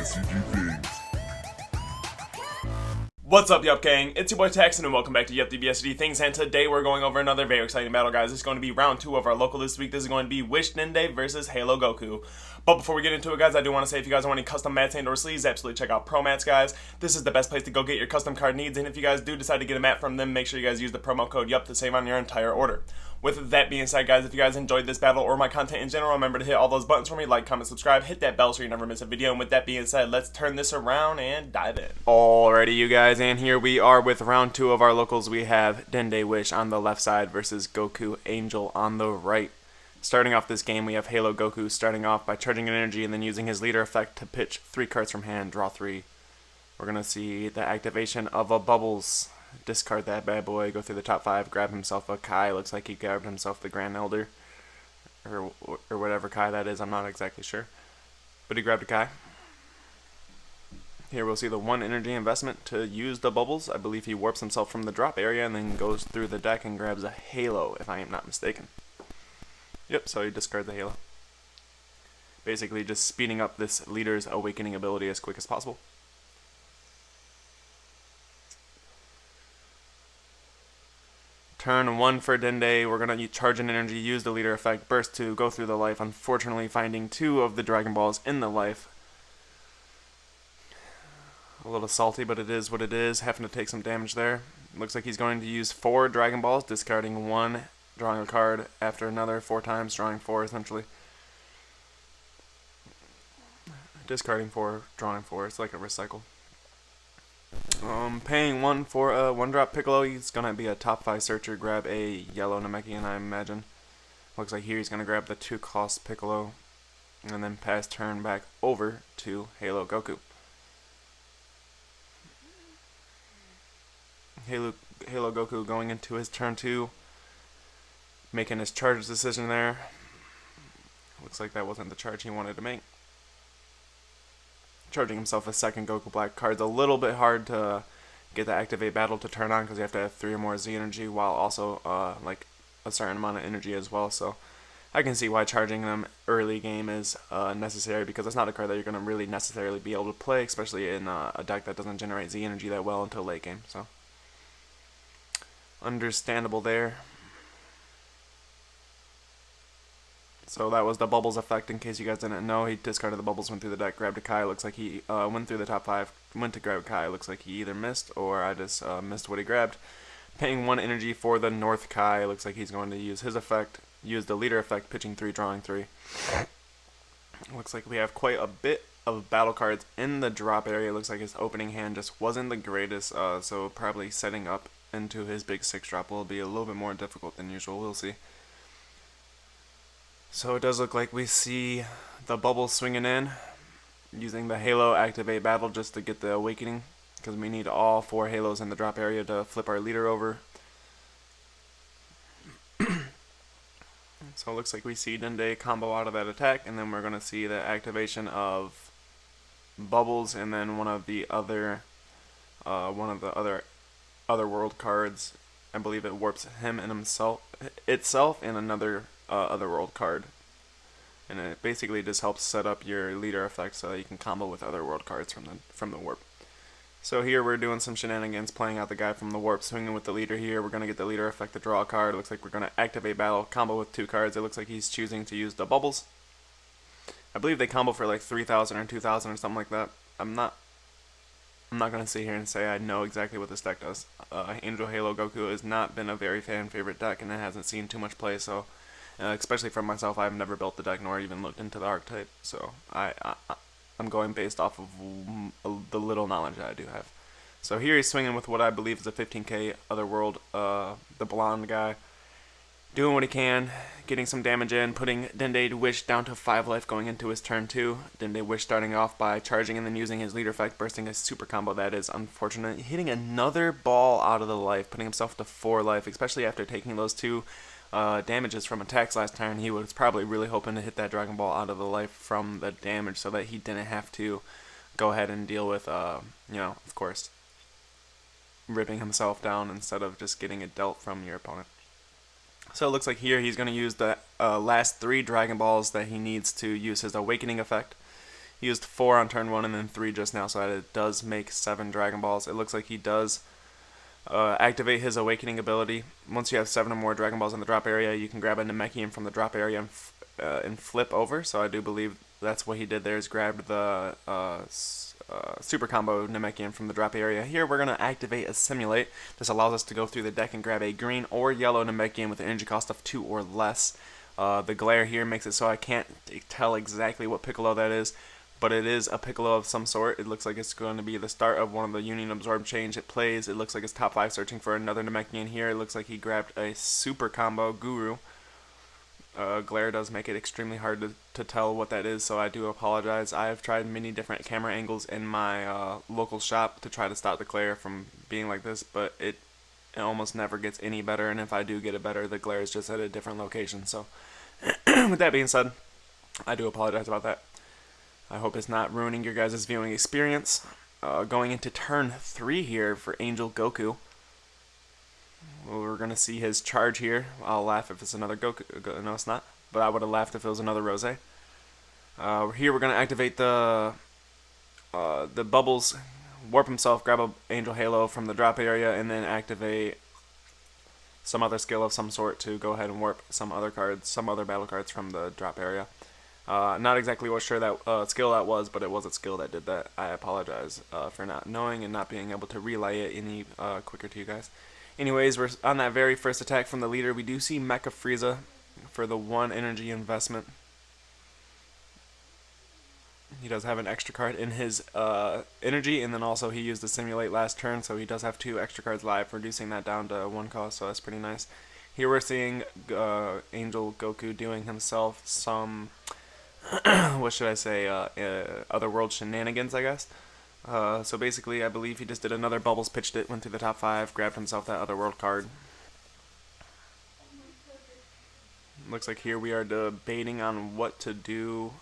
DBSCG things. What's up, Yuhp gang? It's your boy Taxon and welcome back to Yuhp DBSCG Things, and today we're going over another very exciting battle, guys. This is going to be round 2 of our local this week. This is going to be Wish Dende versus Halo Goku. But before we get into it, guys, I do want to say if you guys want any custom mats and or sleeves, absolutely check out promats, guys. This is the best place to go get your custom card needs, and if you guys do decide to get a mat from them, make sure you guys use the promo code Yuhp to save on your entire order. With that being said, guys, if you guys enjoyed this battle or my content in general, remember to hit all those buttons for me, like, comment, subscribe, hit that bell so you never miss a video. And with that being said, let's turn this around and dive in. Alrighty, you guys, and here we are with round 2 of our locals. We have Dende Wish on the left side versus Goku Angel on the right. Starting off this game, we have Halo Goku starting off by charging an energy and then using his leader effect to pitch 3 cards from hand, draw 3. We're going to see the activation of a Bubbles. Discard that bad boy, go through the top 5, grab himself a Kai. Looks like he grabbed himself the Grand Elder. Or whatever Kai that is, I'm not exactly sure. But he grabbed a Kai. Here we'll see the 1 energy investment to use the Bubbles. I believe he warps himself from the drop area and then goes through the deck and grabs a Halo, if I am not mistaken. Yep, so he discards the Halo. Basically just speeding up this leader's awakening ability as quick as possible. Turn 1 for Dende. We're going to charge an energy, use the leader effect, burst 2, go through the life, unfortunately finding 2 of the Dragon Balls in the life. A little salty, but it is what it is, having to take some damage there. Looks like he's going to use 4 Dragon Balls, discarding 1, drawing a card after another, 4 times, drawing 4 essentially. Discarding 4, drawing 4, it's like a recycle. Paying 1 for a 1-drop Piccolo. He's gonna be a top 5 searcher, grab a yellow Namekian, I imagine. Looks like here he's gonna grab the 2-cost Piccolo and then pass turn back over to Halo Goku. Halo Goku going into his turn 2, making his charge decision there. Looks like that wasn't the charge he wanted to make. Charging himself a second Goku Black. Card's a little bit hard to get the activate battle to turn on because you have to have 3 or more Z energy while also like a certain amount of energy as well. So I can see why charging them early game is necessary, because it's not a card that you're going to really necessarily be able to play, especially in a deck that doesn't generate Z energy that well until late game. So understandable there. So that was the Bubbles effect, in case you guys didn't know. He discarded the Bubbles, went through the deck, grabbed a Kai. Looks like he went through the top 5, went to grab a Kai. Looks like he either missed or I just missed what he grabbed. Paying 1 energy for the North Kai. Looks like he's going to use his effect, use the leader effect, pitching 3, drawing 3. Looks like we have quite a bit of battle cards in the drop area. Looks like his opening hand just wasn't the greatest, so probably setting up into his big 6-drop will be a little bit more difficult than usual. We'll see. So it does look like we see the Bubble swinging in, using the Halo activate battle just to get the awakening, because we need all 4 Halos in the drop area to flip our leader over. So it looks like we see Dende combo out of that attack, and then we're going to see the activation of Bubbles, and then one of the other world cards. I believe it warps him and itself in another otherworld card, and it basically just helps set up your leader effect so that you can combo with other world cards from the warp. So here we're doing some shenanigans, playing out the guy from the warp, swinging with the leader here. We're gonna get the leader effect to draw a card. It looks like we're gonna activate battle, combo with 2 cards. It looks like he's choosing to use the Bubbles. I believe they combo for like 3,000 or 2,000 or something like that. I'm not gonna sit here and say I know exactly what this deck does. Angel Halo Goku has not been a very fan favorite deck, and it hasn't seen too much play, so especially for myself, I've never built the deck nor even looked into the archetype, so I'm going based off of the little knowledge that I do have. So here he's swinging with what I believe is a 15k Otherworld, the blonde guy, doing what he can, getting some damage in, putting Dende Wish down to 5 life going into his turn 2. Dende Wish starting off by charging and then using his leader effect, bursting a super combo. That is unfortunate. Hitting another ball out of the life, putting himself to 4 life, especially after taking those 2 damages from attacks last turn. He was probably really hoping to hit that Dragon Ball out of the life from the damage so that he didn't have to go ahead and deal with, of course, ripping himself down instead of just getting it dealt from your opponent. So it looks like here he's going to use the last 3 Dragon Balls that he needs to use his Awakening effect. He used 4 on turn 1 and then 3 just now, so that it does make 7 Dragon Balls. It looks like he does activate his Awakening ability. Once you have 7 or more Dragon Balls in the drop area, you can grab a Namekian from the drop area and flip over. So I do believe that's what he did there, is grabbed the super combo Namekian from the drop area. Here we're going to activate a Simulate. This allows us to go through the deck and grab a green or yellow Namekian with an energy cost of 2 or less. The glare here makes it so I can't tell exactly what Piccolo that is, but it is a Piccolo of some sort. It looks like it's going to be the start of one of the Union Absorb change it plays. It looks like it's top 5 searching for another Namekian here. It looks like he grabbed a super combo Guru. Glare does make it extremely hard to tell what that is, so I do apologize. I have tried many different camera angles in my local shop to try to stop the glare from being like this, but it almost never gets any better, and if I do get it better, the glare is just at a different location. So with that being said, I do apologize about that. I hope it's not ruining your guys' viewing experience. Going into turn 3 here for Angel Goku. We're going to see his charge here. I'll laugh if it's another Goku. No, it's not. But I would have laughed if it was another Rose. Here we're going to activate the bubbles, warp himself, grab a Angel Halo from the drop area, and then activate some other skill of some sort to go ahead and warp some other cards, some other battle cards from the drop area. Not exactly what sure that skill that was, but it was a skill that did that. I apologize for not knowing and not being able to relay it any quicker to you guys. Anyways, we're on that very first attack from the leader. We do see Mecha Frieza for the 1 energy investment. He does have an extra card in his energy, and then also he used the Simulate last turn, so he does have 2 extra cards live, reducing that down to 1 cost, so that's pretty nice. Here we're seeing Angel Goku doing himself some, what should I say, Otherworld shenanigans, I guess. So basically, I believe he just did another Bubbles, pitched it, went through the top 5, grabbed himself that Otherworld card. Looks like here we are debating on what to do.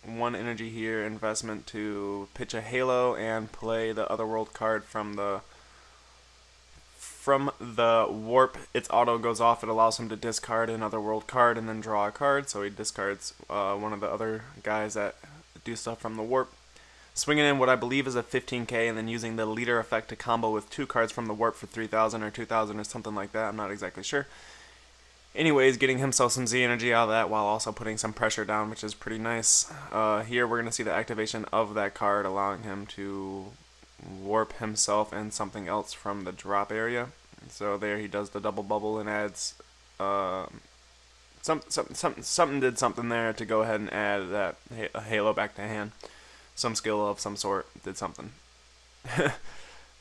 1 energy here, investment to pitch a Halo and play the Otherworld card from the warp. Its auto goes off. It allows him to discard an Otherworld card and then draw a card. So he discards one of the other guys that do stuff from the warp. Swinging in what I believe is a 15k, and then using the leader effect to combo with 2 cards from the warp for 3,000 or 2,000 or something like that. I'm not exactly sure. Anyways, getting himself some Z energy out of that while also putting some pressure down, which is pretty nice. Here we're going to see the activation of that card, allowing him to warp himself and something else from the drop area. So there he does the double bubble and adds something did something there to go ahead and add that Halo back to hand. Some skill of some sort did something.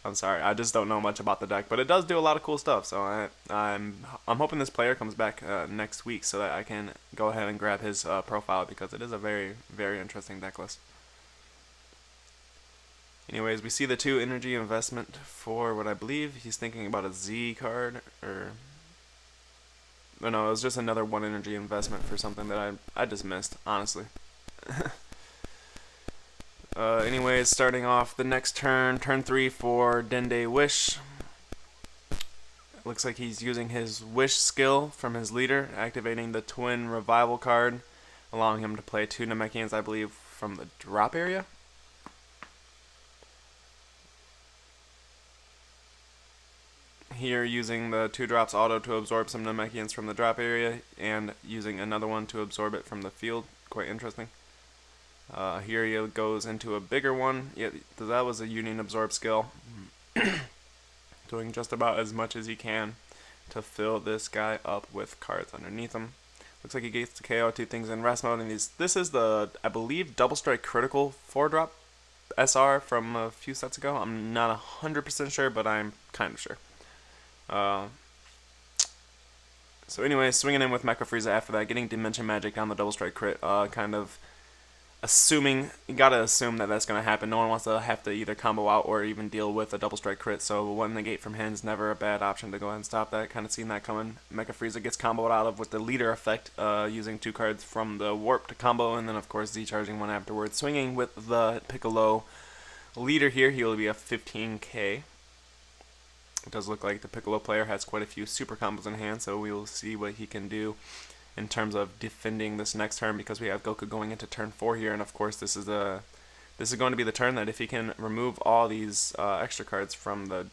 I'm sorry, I just don't know much about the deck, but it does do a lot of cool stuff. So I'm hoping this player comes back next week so that I can go ahead and grab his profile, because it is a very, very interesting deck list. Anyways, we see the 2 energy investment for what I believe he's thinking about a Z card, or no, it was just another 1 energy investment for something that I just missed, honestly. Anyways, starting off the next turn 3 for Dende Wish. Looks like he's using his Wish skill from his leader, activating the Twin Revival card, allowing him to play 2 Namekians, I believe, from the drop area. Here using the 2 drops auto to absorb some Namekians from the drop area, and using another one to absorb it from the field. Quite interesting. Here he goes into a bigger one. Yeah, that was a Union Absorb skill. Doing just about as much as he can to fill this guy up with cards underneath him. Looks like he gets to KO 2 things in rest mode, and this is the, I believe, Double Strike Critical 4-drop SR from a few sets ago. I'm not 100% sure, but I'm kind of sure. So anyway, swinging in with Mecha Frieza after that, getting Dimension Magic down the Double Strike crit, kind of assuming, you gotta assume that that's gonna happen. No one wants to have to either combo out or even deal with a Double Strike crit, so 1 negate from hand is never a bad option to go ahead and stop that. Kind of seen that coming. Mecha Frieza gets comboed out of with the leader effect, using 2 cards from the warp to combo, and then of course Z charging 1 afterwards. Swinging with the Piccolo leader here, he will be a 15k. It does look like the Piccolo player has quite a few super combos in hand, so we will see what he can do in terms of defending this next turn, because we have Goku going into turn 4 here, and of course this is a This is going to be the turn that if he can remove all these extra cards from the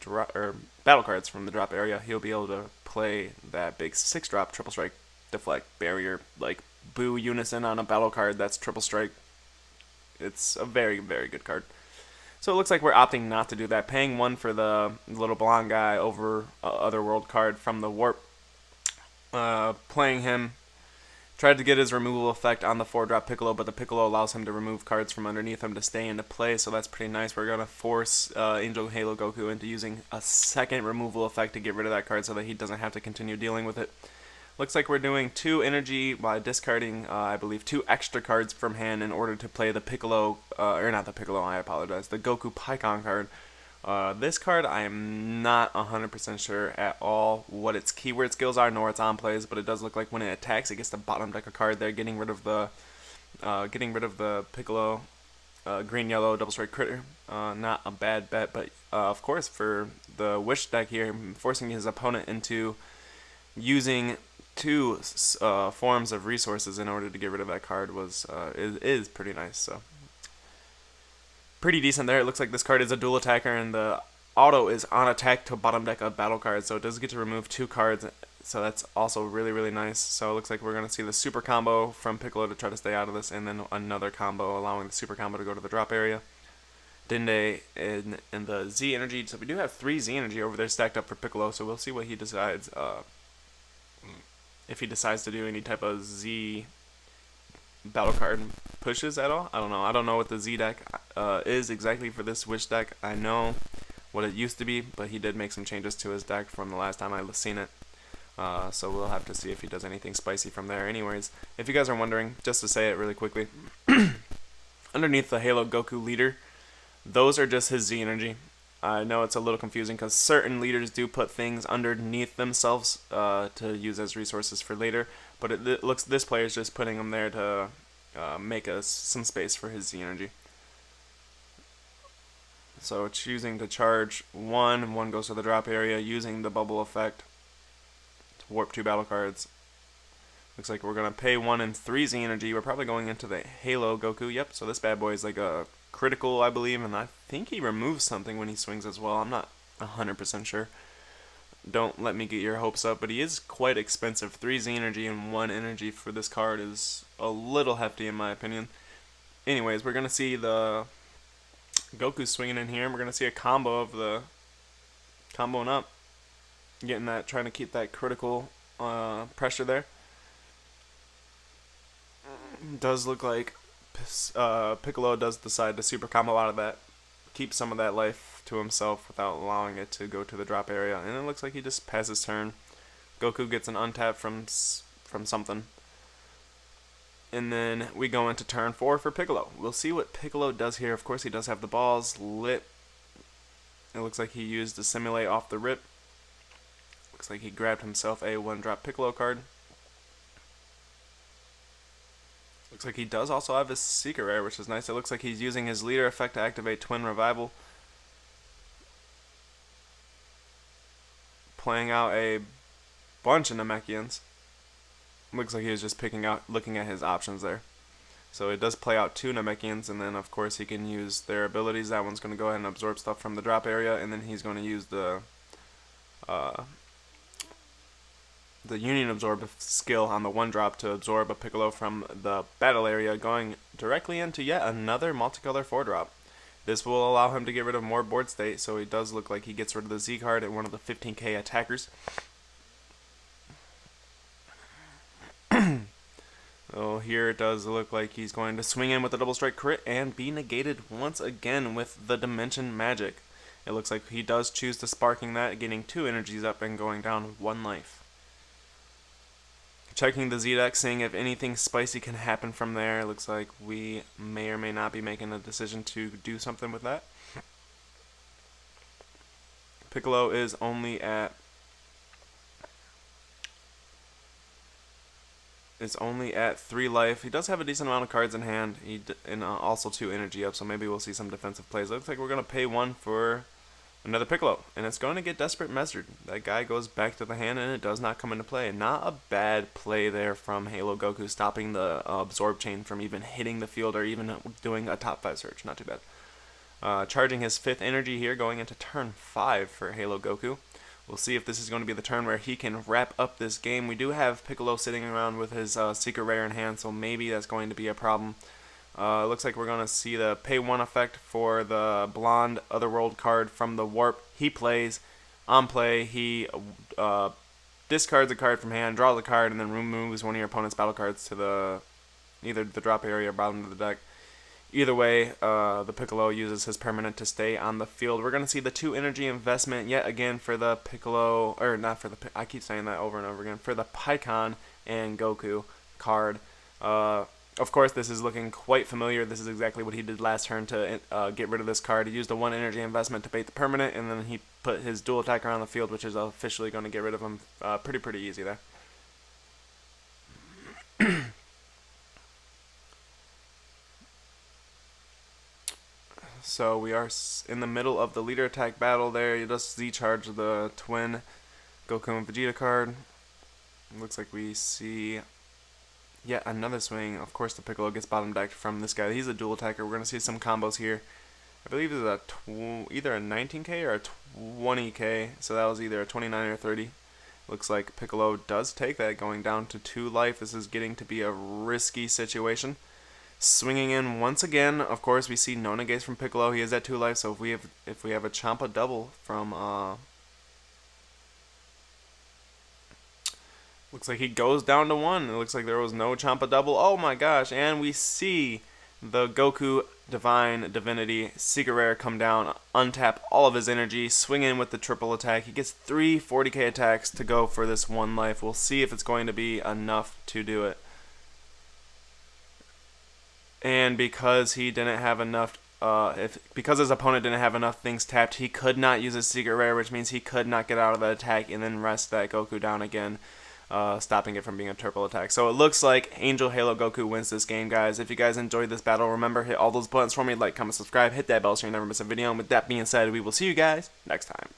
battle cards from the drop area, he'll be able to play that big 6-drop triple strike deflect barrier, like boo unison on a battle card that's triple strike. It's a very, very good card. So it looks like we're opting not to do that, paying 1 for the little blonde guy over Otherworld card from the Warp. Playing him, tried to get his removal effect on the 4-drop Piccolo, but the Piccolo allows him to remove cards from underneath him to stay into play, so that's pretty nice. We're going to force Angel Halo Goku into using a second removal effect to get rid of that card so that he doesn't have to continue dealing with it. Looks like we're doing 2 energy by discarding, I believe, 2 extra cards from hand in order to play the Piccolo, or not the Piccolo, I apologize, the Goku Pycon card. This card, I am not 100% sure at all what its keyword skills are, nor its on plays, but it does look like when it attacks, it gets the bottom deck a card there, getting rid of the Piccolo green-yellow double strike critter. Not a bad bet, but of course for the Wish deck here, forcing his opponent into using 2 forms of resources in order to get rid of that card is pretty nice. So pretty decent there. It looks like this card is a dual attacker, and the auto is on attack to bottom deck a battle card, so it does get to remove 2 cards, so that's also really, really nice. So it looks like we're going to see the super combo from Piccolo to try to stay out of this, and then another combo allowing the super combo to go to the drop area. Dende and the Z energy, so we do have 3 Z energy over there stacked up for Piccolo, so we'll see what he decides, if he decides to do any type of Z battle card pushes at all. I don't know. I don't know what the Z deck is exactly for this Wish deck. I know what it used to be, but he did make some changes to his deck from the last time I've seen it. So we'll have to see if he does anything spicy from there. Anyways, if you guys are wondering, just to say it really quickly, underneath the Halo Goku leader, those are just his Z energy. I know it's a little confusing because certain leaders do put things underneath themselves to use as resources for later, but it looks this player is just putting them there to make us some space for his Z energy. So choosing to charge 1, and 1 goes to the drop area, using the bubble effect to warp 2 battle cards. Looks like we're going to pay 1 and 3 Z energy. We're probably going into the Halo Goku. Yep, so this bad boy is like a critical, I believe, and I think he removes something when he swings as well. I'm not 100% sure. Don't let me get your hopes up, but he is quite expensive. 3 Z energy and 1 energy for this card is a little hefty in my opinion. Anyways, we're going to see the Goku swinging in here, and we're going to see a combo of the comboing up, getting that, trying to keep that critical pressure there. Does look like Piccolo does decide to super combo out of that, keep some of that life to himself without allowing it to go to the drop area, and it looks like he just passes turn. Goku gets an untap from something, and then we go into turn 4 for Piccolo. We'll see what Piccolo does here. Of course, he does have the balls lit. It looks like he used to simulate off the rip. Looks like he grabbed himself a 1-drop Piccolo card. Looks like he does also have his secret rare, which is nice. It looks like he's using his leader effect to activate Twin Revival, playing out a bunch of Namekians. Looks like he was just looking at his options there. So it does play out 2 Namekians, and then of course he can use their abilities. That one's going to go ahead and absorb stuff from the drop area, and then he's going to use the Union Absorb skill on the 1-drop to absorb a Piccolo from the battle area, going directly into yet another multicolor 4-drop. This will allow him to get rid of more board state, so he does look like he gets rid of the Z card and one of the 15k attackers. Oh, here it does look like he's going to swing in with a double strike crit and be negated once again with the Dimension Magic. It looks like he does choose to sparking that, getting 2 energies up and going down 1 life. Checking the Z deck, seeing if anything spicy can happen from there. It looks like we may or may not be making a decision to do something with that. Piccolo is only at 3 life. He does have a decent amount of cards in hand, and also 2 energy up, so maybe we'll see some defensive plays. Looks like we're going to pay 1 for Another Piccolo, and it's going to get desperate measured. That guy goes back to the hand, and it does not come into play. Not a bad play there from Halo Goku, stopping the absorb chain from even hitting the field or even doing a top 5 search. Not too bad. Charging his 5th energy here, going into turn 5 for Halo Goku. We'll see if this is going to be the turn where he can wrap up this game. We do have Piccolo sitting around with his secret rare in hand, so maybe that's going to be a problem. It looks like we're going to see the pay 1 effect for the blonde Otherworld card from the Warp. He plays. On play, he discards a card from hand, draws a card, and then removes one of your opponent's battle cards to either the drop area or bottom of the deck. Either way, the Piccolo uses his permanent to stay on the field. We're going to see the 2 energy investment yet again for the Piccolo, or not for the, I keep saying that over and over again, for the Pikkon and Goku card. Of course, this is looking quite familiar. This is exactly what he did last turn to get rid of this card. He used a 1 energy investment to bait the permanent, and then he put his dual attacker on the field, which is officially going to get rid of him pretty easy there. So we are in the middle of the leader attack battle there. He does Z-charge the twin Goku and Vegeta card. Looks like we see yet another swing. Of course, the Piccolo gets bottom decked from this guy. He's a dual attacker. We're going to see some combos here. I believe it's either a 19k or a 20k. So that was either a 29 or 30. Looks like Piccolo does take that, going down to 2 life. This is getting to be a risky situation. Swinging in once again. Of course, we see no negates from Piccolo. He is at 2 life. So if we have a Champa double from looks like he goes down to 1. It looks like there was no Champa double. Oh my gosh. And we see the Goku Divine Divinity Secret Rare come down, untap all of his energy, swing in with the triple attack. He gets 3 40k attacks to go for this 1 life. We'll see if it's going to be enough to do it. And because he didn't have enough, because his opponent didn't have enough things tapped, he could not use his Secret Rare, which means he could not get out of the attack and then rest that Goku down again, stopping it from being a triple attack. So it looks like Angel Halo Goku wins this game, guys. If you guys enjoyed this battle, remember, hit all those buttons for me, like, comment, subscribe, hit that bell so you never miss a video. And with that being said, we will see you guys next time.